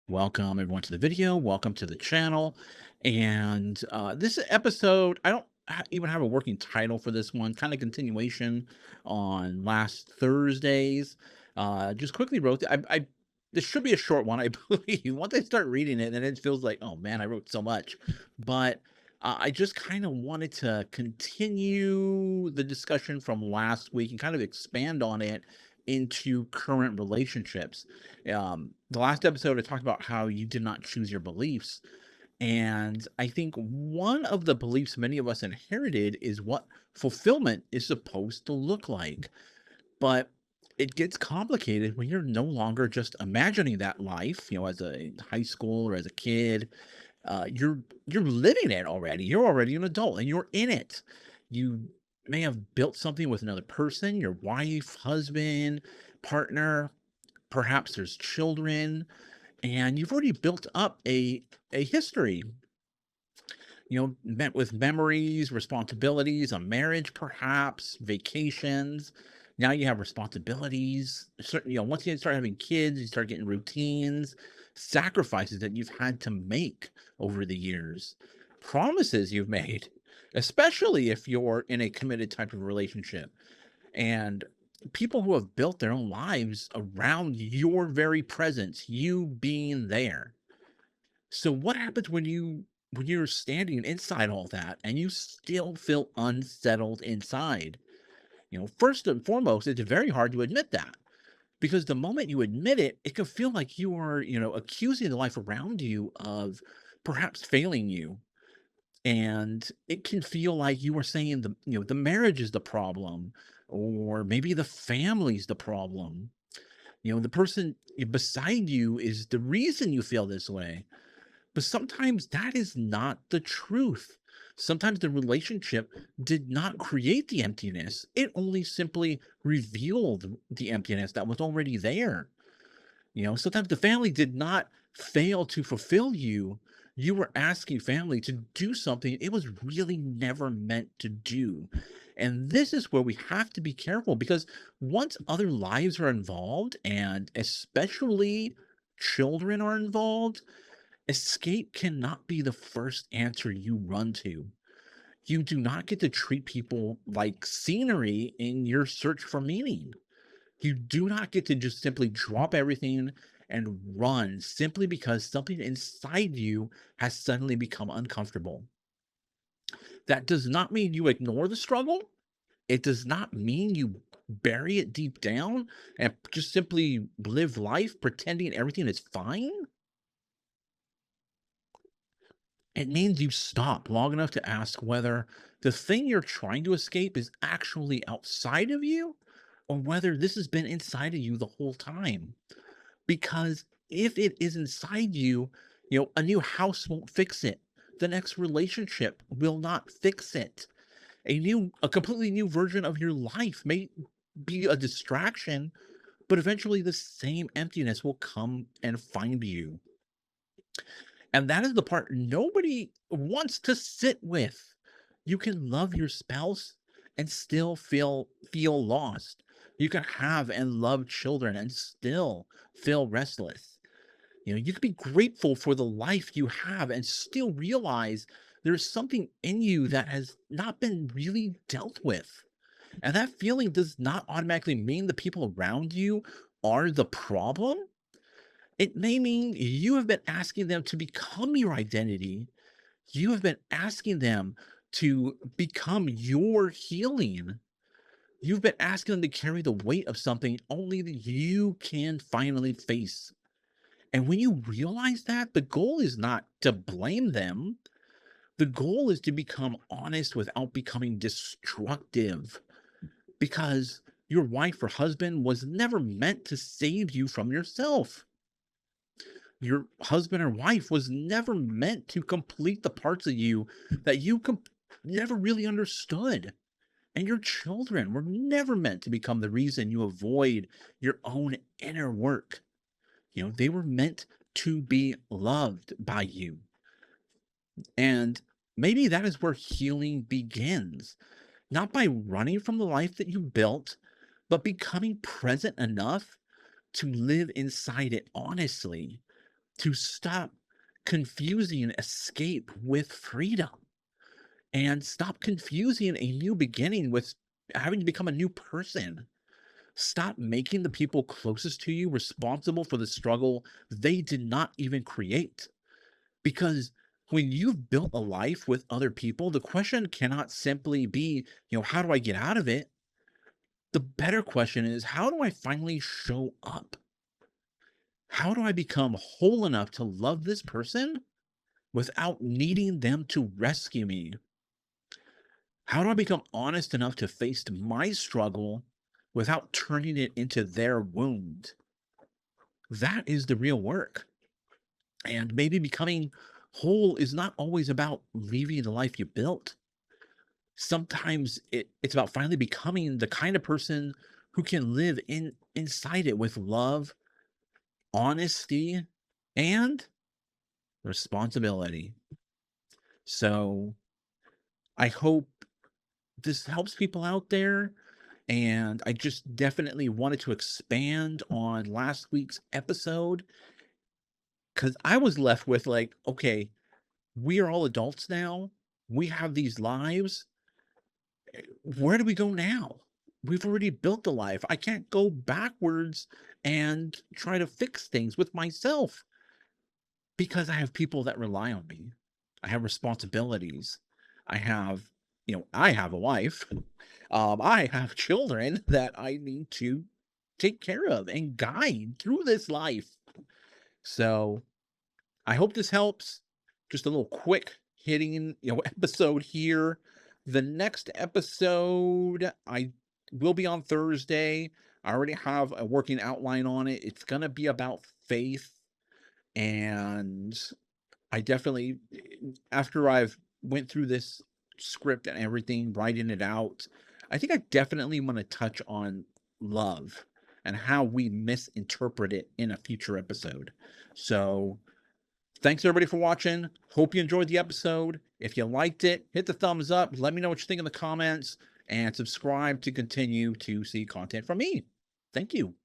Welcome everyone to the video. Welcome to the channel. And this episode, I don't even have a working title for this one. Kind of continuation on last Thursday's. Just quickly wrote. This should be a short one, I believe. Once I start reading it, then it feels like, oh man, I wrote so much. But I just kind of wanted to continue the discussion from last week and kind of expand on it into current relationships. The last episode, I talked about how you did not choose your beliefs. And I think one of the beliefs many of us inherited is what fulfillment is supposed to look like. But it gets complicated when you're no longer just imagining that life, as a high school or as a kid. You're living it already. You're already an adult and you're in it. You may have built something with another person, your wife, husband, partner, perhaps there's children, and you've already built up a history, met with memories, responsibilities, a marriage, perhaps vacations. Now you have responsibilities. Certain, once you start having kids, you start getting routines, sacrifices that you've had to make over the years, promises you've made, especially if you're in a committed type of relationship. And people who have built their own lives around your very presence, you being there. So what happens when you're standing inside all that and you still feel unsettled inside? First and foremost, it's very hard to admit that, because the moment you admit it, it can feel like you are, accusing the life around you of perhaps failing you. And it can feel like you are saying the marriage is the problem, or maybe the family's the problem. The person beside you is the reason you feel this way. But sometimes that is not the truth. Sometimes the relationship did not create the emptiness. It only simply revealed the emptiness that was already there. Sometimes the family did not fail to fulfill you. You were asking family to do something it was really never meant to do. And this is where we have to be careful, because once other lives are involved, and especially children are involved, escape cannot be the first answer you run to. You do not get to treat people like scenery in your search for meaning. You do not get to just simply drop everything and run simply because something inside you has suddenly become uncomfortable. That does not mean you ignore the struggle. It does not mean you bury it deep down and just simply live life pretending everything is fine. It means you stop long enough to ask whether the thing you're trying to escape is actually outside of you, or whether this has been inside of you the whole time. Because if it is inside you, a new house won't fix it. The next relationship will not fix it. A completely new version of your life may be a distraction, but eventually the same emptiness will come and find you. And that is the part nobody wants to sit with. You can love your spouse and still feel lost. You can have and love children and still feel restless. You can be grateful for the life you have and still realize there's something in you that has not been really dealt with. And that feeling does not automatically mean the people around you are the problem. It may mean you have been asking them to become your identity. You have been asking them to become your healing. You've been asking them to carry the weight of something only that you can finally face. And when you realize that, the goal is not to blame them. The goal is to become honest without becoming destructive, because your wife or husband was never meant to save you from yourself. Your husband or wife was never meant to complete the parts of you that never really understood. And your children were never meant to become the reason you avoid your own inner work. They were meant to be loved by you. And maybe that is where healing begins, not by running from the life that you built, but becoming present enough to live inside it honestly, to stop confusing escape with freedom and stop confusing a new beginning with having to become a new person. Stop making the people closest to you responsible for the struggle they did not even create. Because when you've built a life with other people, the question cannot simply be, how do I get out of it? The better question is, how do I finally show up? How do I become whole enough to love this person without needing them to rescue me? How do I become honest enough to face my struggle without turning it into their wound? That is the real work. And maybe becoming whole is not always about leaving the life you built. Sometimes it's about finally becoming the kind of person who can live inside it with love, honesty, and responsibility. So I hope this helps people out there. And I just definitely wanted to expand on last week's episode because I was left with like, okay, we are all adults now. We have these lives. Where do we go now? We've already built a life. I can't go backwards and try to fix things with myself because I have people that rely on me. I have responsibilities. I have, I have a wife. I have children that I need to take care of and guide through this life. So I hope this helps. Just a little quick hitting, episode here. The next episode I will be on Thursday. I already have a working outline on it. It's going to be about faith, and I definitely, after I've went through this script and everything, writing it out, I think I definitely want to touch on love and how we misinterpret it in a future episode. So thanks everybody for watching. Hope you enjoyed the episode. If you liked it, hit the thumbs up. Let me know what you think in the comments and subscribe to continue to see content from me. Thank you.